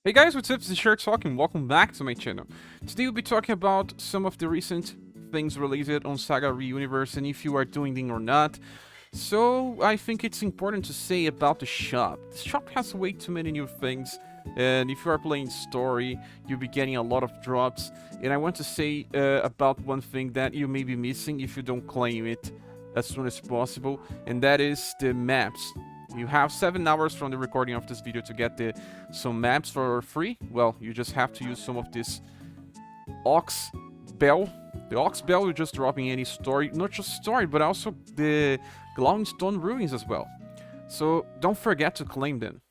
Hey guys, what's up? This is ScherBR and welcome back to my channel. Today we'll be talking about some of the recent things related on SaGa universe and if you are doing them or not. So I think it's important to say about the shop. The shop has way too many new things, and if you are playing story, you'll be getting a lot of drops. And I want to say about one thing that you may be missing if you don't claim it as soon as possible, and that is the maps. You have 7 hours from the recording of this video to get some maps for free. Well, you just have to use some of this Ox Bell. The Ox Bell will just drop in any story, not just story, but also the Glowing Stone Ruins as well. So don't forget to claim them.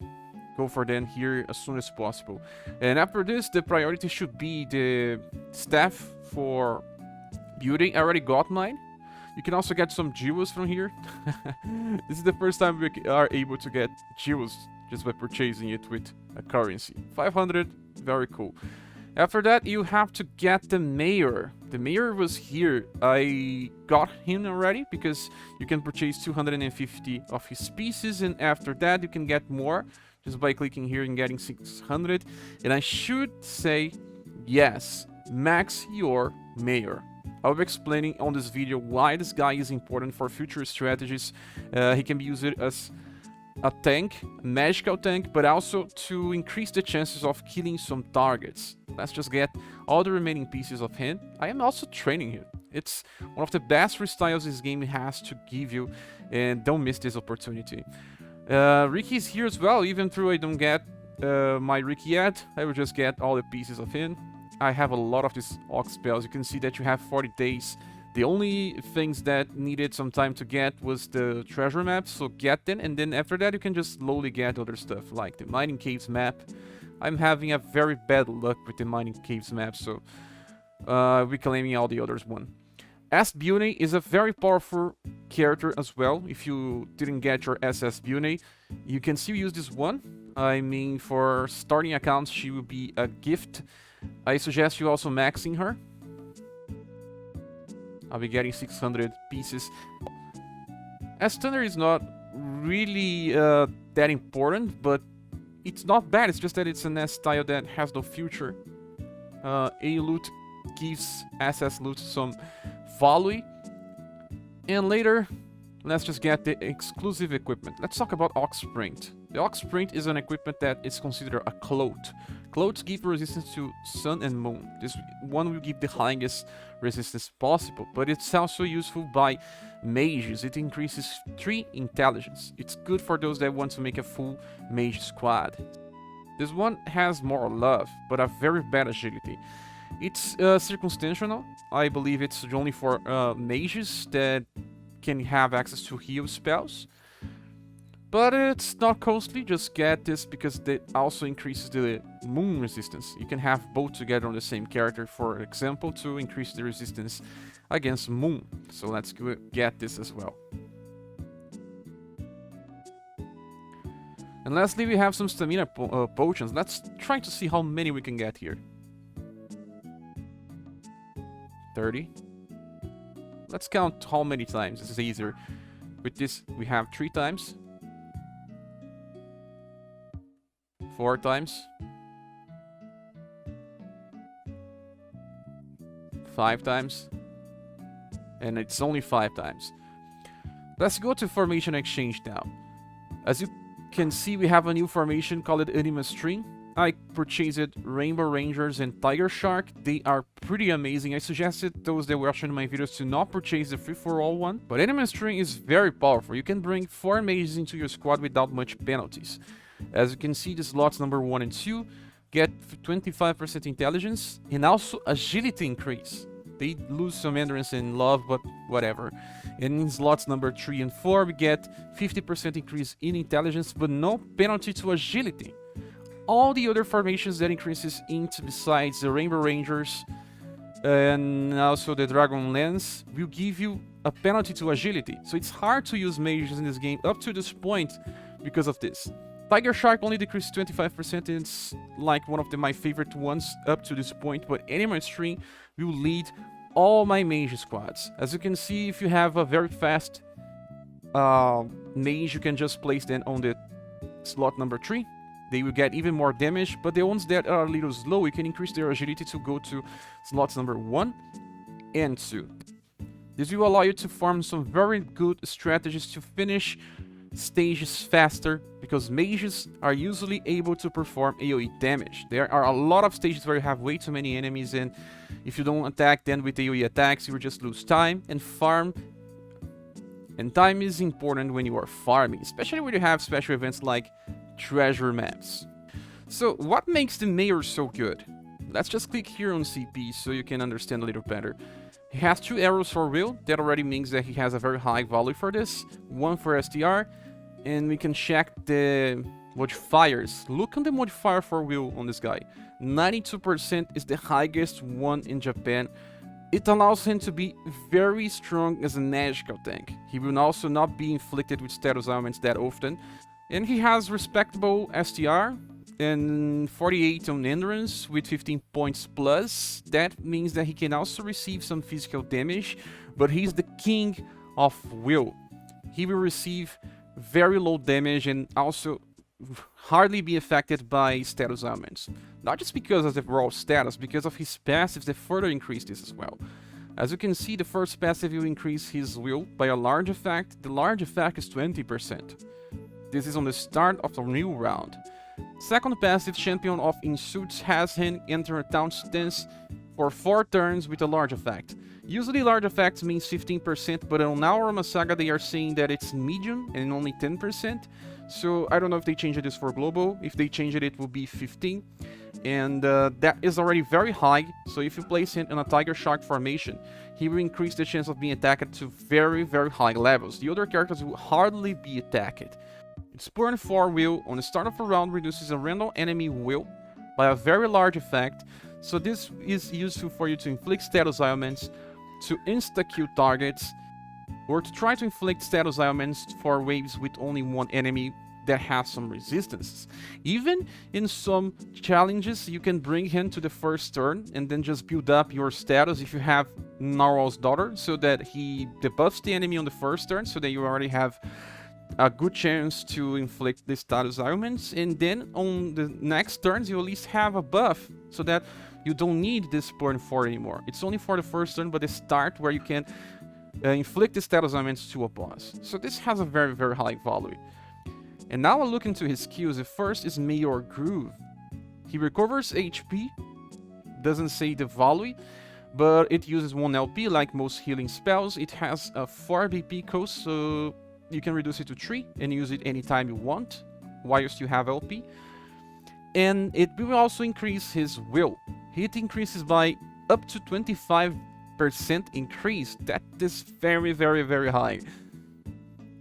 Go for them here as soon as possible. And after this, the priority should be the staff for building. I already got mine. You can also get some jewels from here. This is the first time we are able to get jewels just by purchasing it with a currency. 500, very cool. After that, you have to get the mayor. The mayor was here. I got him already because you can purchase 250 of his pieces, and after that you can get more just by clicking here and getting 600. And I should say, yes, max your mayor. I'll be explaining on this video why this guy is important for future strategies. He can be used as a tank, a magical tank, but also to increase the chances of killing some targets. Let's just get all the remaining pieces of him. I am also training him. It's one of the best freestyles this game has to give you, and don't miss this opportunity. Ricky is here as well, even though I don't get my Ricky yet. I will just get all the pieces of him. I have a lot of these Ox spells. You can see that you have 40 days. The only things that needed some time to get was the treasure maps, so get them, and then after that you can just slowly get other stuff, like the mining caves map. I'm having a very bad luck with the mining caves map, so we're claiming all the others one. S Beauty is a very powerful character as well. If you didn't get your SS Beauty, you can still use this one. I mean, for starting accounts, she will be a gift. I suggest you also maxing her. I'll be getting 600 pieces. S Thunder is not really that important, but it's not bad. It's just that it's an S style that has no future. A loot gives SS loot some value. And later, let's just get the exclusive equipment. Let's talk about Ox Sprint. The Ox Sprint is an equipment that is considered a cloth. Clothes give resistance to sun and moon. This one will give the highest resistance possible, but it's also useful by mages. It increases 3 intelligence. It's good for those that want to make a full mage squad. This one has more love, but a very bad agility. It's circumstantial. I believe it's only for mages that can have access to heal spells. But it's not costly, just get this because it also increases the moon resistance. You can have both together on the same character, for example, to increase the resistance against moon. So let's get this as well. And lastly, we have some stamina potions. Let's try to see how many we can get here. 30. Let's count how many times. This is easier. With this, we have 3 times. 4 times. 5 times. And it's only 5 times. Let's go to formation exchange now. As you can see, we have a new formation called Enema String. I purchased Rainbow Rangers and Tiger Shark. They are pretty amazing. I suggested those that were watching my videos to not purchase the free-for-all one. But Enema String is very powerful. You can bring 4 mages into your squad without much penalties. As you can see, the slots number 1 and 2 get 25% intelligence and also agility increase. They lose some endurance and love, but whatever. And in slots number 3 and 4, we get 50% increase in intelligence, but no penalty to agility. All the other formations that increases int, besides the Rainbow Rangers and also the Dragon Lance, will give you a penalty to agility. So it's hard to use mages in this game up to this point because of this. Tiger Shark only decreases 25%, and it's like one of my favorite ones up to this point, but Enema String will lead all my mage squads. As you can see, if you have a very fast mage, you can just place them on the slot number 3. they will get even more damage, but the ones that are a little slow, you can increase their agility to go to slots number 1 and 2. This will allow you to farm some very good strategies to finish stages faster, because mages are usually able to perform AoE damage. There are a lot of stages where you have way too many enemies, and if you don't attack them with AoE attacks, you will just lose time and farm. And time is important when you are farming, especially when you have special events like treasure maps. So what makes the mayor so good? Let's just click here on CP so you can understand a little better. He has 2 arrows for will. That already means that he has a very high value for this. 1 for STR. And we can check the modifiers. Look on the modifier for will on this guy. 92% is the highest one in Japan. It allows him to be very strong as a magical tank. He will also not be inflicted with status ailments that often. And he has respectable STR and 48 on endurance with 15 points plus. That means that he can also receive some physical damage, but he's the king of will. He will receive very low damage and also hardly be affected by status ailments. Not just because of the raw status, because of his passives that further increase this as well. As you can see, the first passive will increase his will by a large effect. The large effect is 20%. This is on the start of the new round. Second passive, Champion of Insults, has him enter a taunt stance for 4 turns with a large effect. Usually large effects means 15%, but on our SaGa they are saying that it's medium and only 10%. So I don't know if they changed this for global. If they change it, it will be 15. And that is already very high. So if you place him in a Tiger Shark formation, he will increase the chance of being attacked to very, very high levels. The other characters will hardly be attacked. Its burn 4 will, on the start of a round, reduces a random enemy will by a very large effect. So this is useful for you to inflict status ailments, to insta-kill targets, or to try to inflict status ailments for waves with only one enemy that has some resistances. Even in some challenges, you can bring him to the first turn and then just build up your status if you have Narwhal's Daughter, so that he debuffs the enemy on the first turn, so that you already have a good chance to inflict the status ailments, and then on the next turns you at least have a buff, so that you don't need this burn 4 anymore. It's only for the first turn, but the start where you can inflict the status ailments to a boss. So this has a very, very high value. And now I'll look into his skills. The first is Mayor Groove. He recovers HP, doesn't say the value, but it uses 1 LP like most healing spells. It has a 4 BP cost, so you can reduce it to 3 and use it anytime you want, while you still have LP. And it will also increase his will. It increases by up to 25% increase. That is very, very, very high.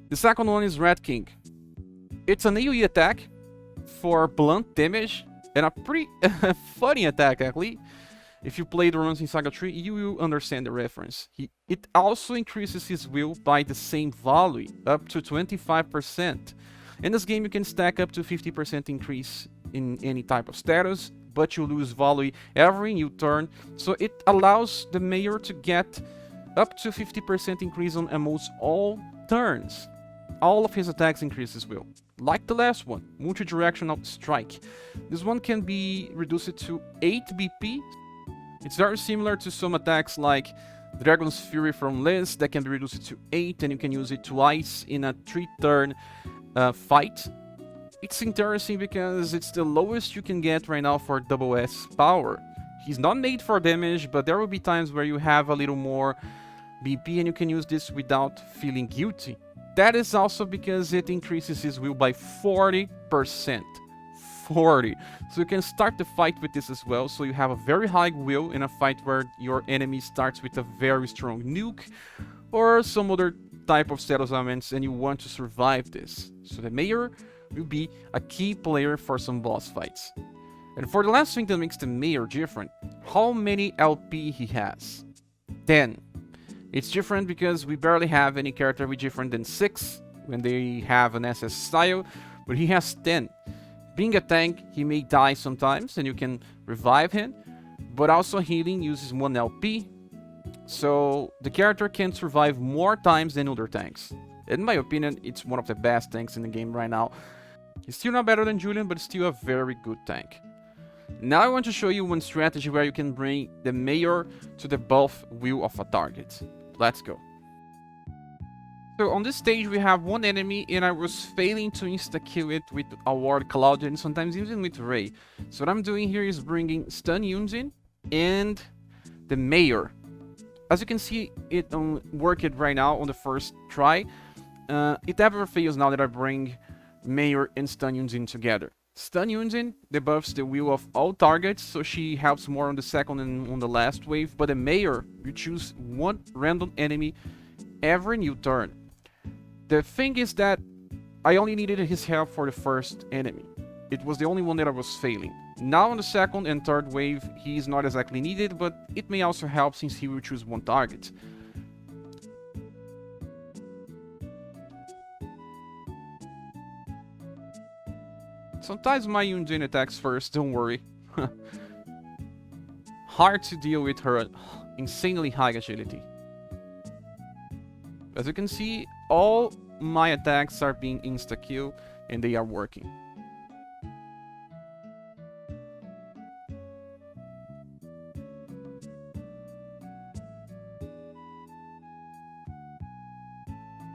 The second one is Rat King. It's an AoE attack for blunt damage, and a pretty funny attack actually. If you played runs in SaGa 3, you will understand the reference. It also increases his will by the same value, up to 25%. In this game you can stack up to 50% increase in any type of status, but you lose value every new turn, so it allows the mayor to get up to 50% increase on almost all turns. All of his attacks increase his will. Like the last one, multi-directional strike. This one can be reduced to 8 BP. It's very similar to some attacks like Dragon's Fury from Liz that can be reduced to 8, and you can use it twice in a 3-turn fight. It's interesting because it's the lowest you can get right now for double S power. He's not made for damage, but there will be times where you have a little more BP and you can use this without feeling guilty. That is also because it increases his will by 40%. 40. So you can start the fight with this as well, so you have a very high will in a fight where your enemy starts with a very strong nuke or some other type of status elements and you want to survive this. So the mayor will be a key player for some boss fights. And for the last thing that makes the mayor different, how many LP he has? 10. It's different because we barely have any character with different than 6 when they have an SS style, but he has 10. Being a tank, he may die sometimes and you can revive him, but also healing uses 1 LP, so the character can survive more times than other tanks. In my opinion, it's one of the best tanks in the game right now. He's still not better than Julian, but still a very good tank. Now I want to show you one strategy where you can bring the Mayor to the buff wheel of a target. Let's go. So on this stage we have one enemy and I was failing to insta-kill it with Award Claudia and sometimes even with Ray. So what I'm doing here is bringing Stun Yunzin and the Mayor. As you can see it worked right now on the first try. It never fails now that I bring Mayor and Stun Yunzin together. Stun Yunzin debuffs the wheel of all targets, so she helps more on the second and on the last wave, but the Mayor, you choose one random enemy every new turn. The thing is that I only needed his help for the first enemy. It was the only one that I was failing. Now on the second and third wave, he is not exactly needed, but it may also help since he will choose one target. Sometimes my Yunjin attacks first, don't worry. Hard to deal with her insanely high agility. As you can see, all my attacks are being insta-kill and they are working.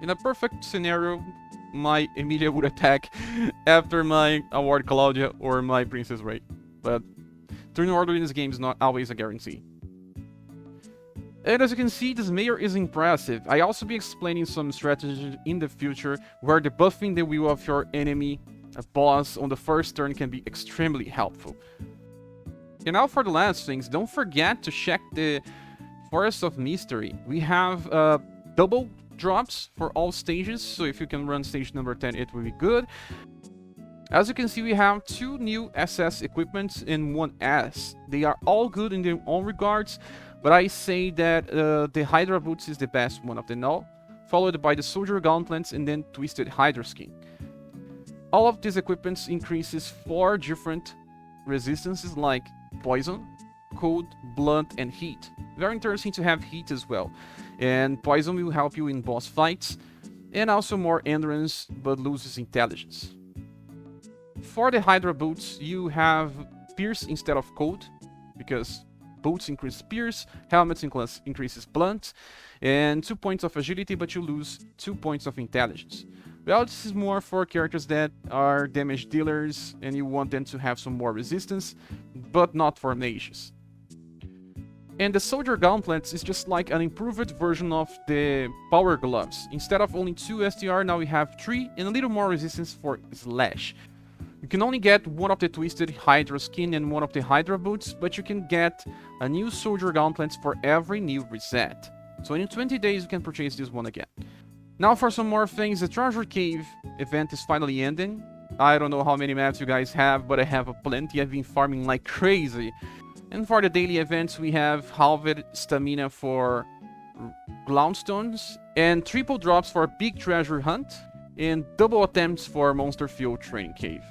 In a perfect scenario, my Emilia would attack after my Award Claudia or my Princess Ray. But turn order in this game is not always a guarantee. And as you can see, this Mayor is impressive. I also be explaining some strategies in the future where debuffing the wheel of your enemy boss on the first turn can be extremely helpful. And now for the last things, don't forget to check the Forest of Mystery. We have double drops for all stages, so if you can run stage number 10 it will be good. As you can see, we have two new SS equipments and one S. They are all good in their own regards, but I say that the Hydra Boots is the best one of them all, followed by the Soldier Gauntlets and then Twisted Hydra Skin. All of these equipments increases 4 different resistances like Poison, Cold, Blunt and Heat. Very interesting to have Heat as well. And Poison will help you in boss fights, and also more endurance, but loses intelligence. For the Hydra Boots, you have Pierce instead of Cold, because Boots increase Pierce, Helmets increases Blunt, and 2 points of agility, but you lose 2 points of intelligence. Well, this is more for characters that are damage dealers, and you want them to have some more resistance, but not for mages. And the Soldier Gauntlets is just like an improved version of the Power Gloves. Instead of only 2 STR, now we have 3 and a little more resistance for Slash. You can only get one of the Twisted Hydra Skin and one of the Hydra Boots, but you can get a new Soldier Gauntlets for every new reset. So in 20 days you can purchase this one again. Now for some more things, the Treasure Cave event is finally ending. I don't know how many maps you guys have, but I have a plenty. I've been farming like crazy. And for the daily events, we have halved stamina for Glownstones, and triple drops for Big Treasure Hunt, and double attempts for Monster Field Training Cave.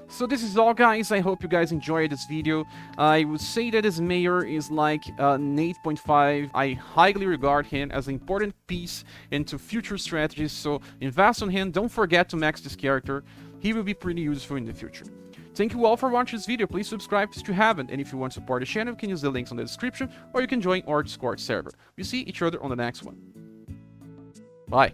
So this is all, guys. I hope you guys enjoyed this video. I would say that this Mayor is like an 8.5. I highly regard him as an important piece into future strategies, so invest on him. Don't forget to max this character. He will be pretty useful in the future. Thank you all for watching this video. Please subscribe if you haven't, and if you want to support the channel, you can use the links on the description, or you can join our Discord server. We'll see each other on the next one. Bye.